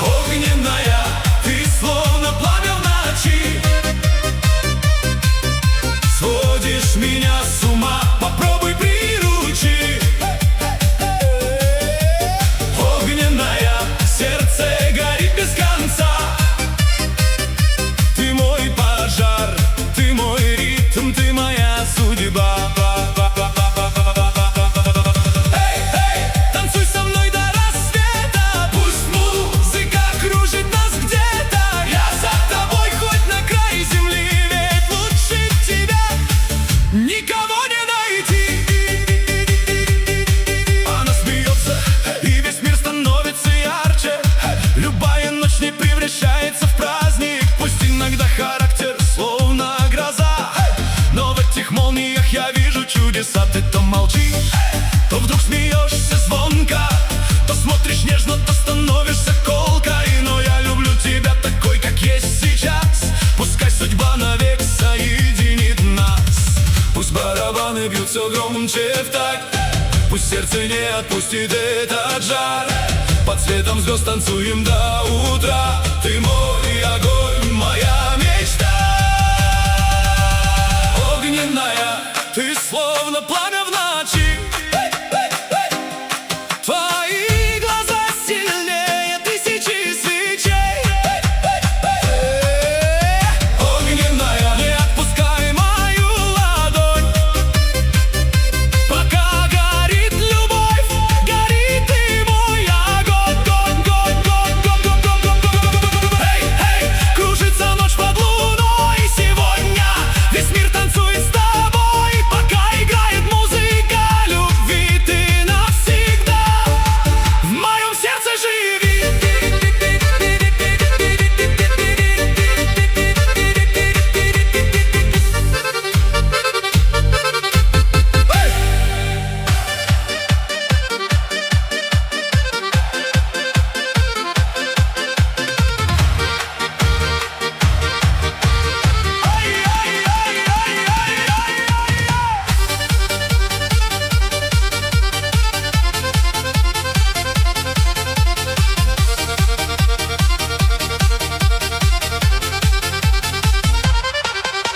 Огненная, ты словно пламя в ночи, сводишь меня с ума, попробуй приручи. Огненная, сердце горит без конца, ты мой пожар, ты мой ритм, ты моя судьба. Никого не найти. Она смеется, и весь мир становится ярче. Любая ночь не превращается в праздник. Пусть иногда характер словно гроза, но в этих молниях я вижу чудеса. Ты то молчишь, то вдруг смеешься звонко, то смотришь нежно, то становишься колкой. Но я люблю тебя такой, как есть сейчас. Пускай судьба навек соединит нас. Пусть барабаны бьются громче в такт, пусть сердце не отпустит этот жар. Под светом звезд танцуем до утра. Ты мой огонь, моя мечта. Огненная, ты словно пламя в ночи, твои глаза сильнее тысячи свечей. Огненная, не отпускай мою ладонь, пока горит любовь, горит ты мой огонь. Эй, эй, кружится ночь под луной сегодня, весь мир танцует с тобой, пока играет музыка любви. Ты навсегда в моем сердце живи.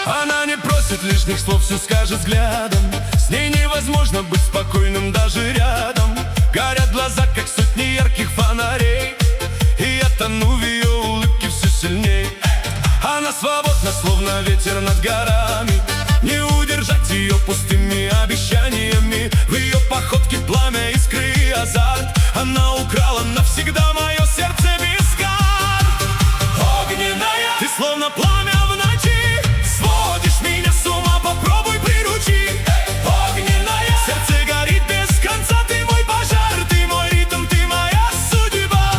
Она не просит лишних слов, все скажет взглядом. С ней невозможно быть спокойным даже рядом. Горят глаза, как сотни ярких фонарей, и я тону в ее улыбке все сильней. Она свободна, словно ветер над горами, не удержать ее пустыми обещаниями. В ее походке пламя, искры и азарт. Она украла навсегда мое сердце без карт. Огненная, ты словно пламя в ночи, сводишь меня с ума, попробуй приручи. Огненная, сердце горит без конца, ты мой пожар, ты мой ритм, ты моя судьба.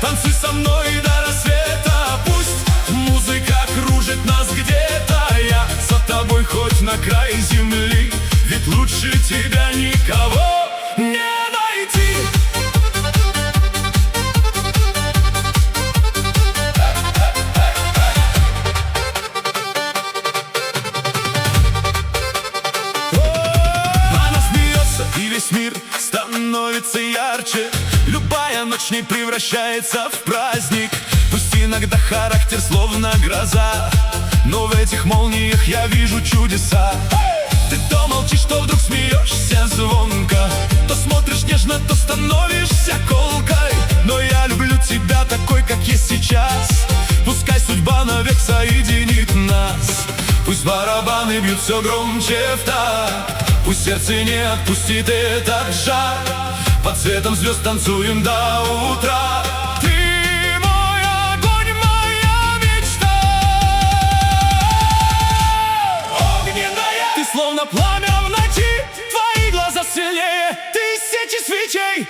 Танцуй со мной до рассвета, пусть музыка кружит нас где-то. Я за тобой хоть на край земли, ведь лучше тебя никого не найти. И весь мир становится ярче. Любая ночь не превращается в праздник. Пусть иногда характер словно гроза, но в этих молниях я вижу чудеса. Ты то молчишь, то вдруг смеешься звонко, то смотришь нежно, то становишься колкой. Но я люблю тебя такой, как есть сейчас. Пускай судьба навек соединит нас. Пусть барабаны бьют все громче в такт, пусть сердце не отпустит этот жар. Под светом звезд танцуем до утра. Ты мой огонь, моя мечта. Огненная, ты словно пламя в ночи, твои глаза сильнее тысячи свечей.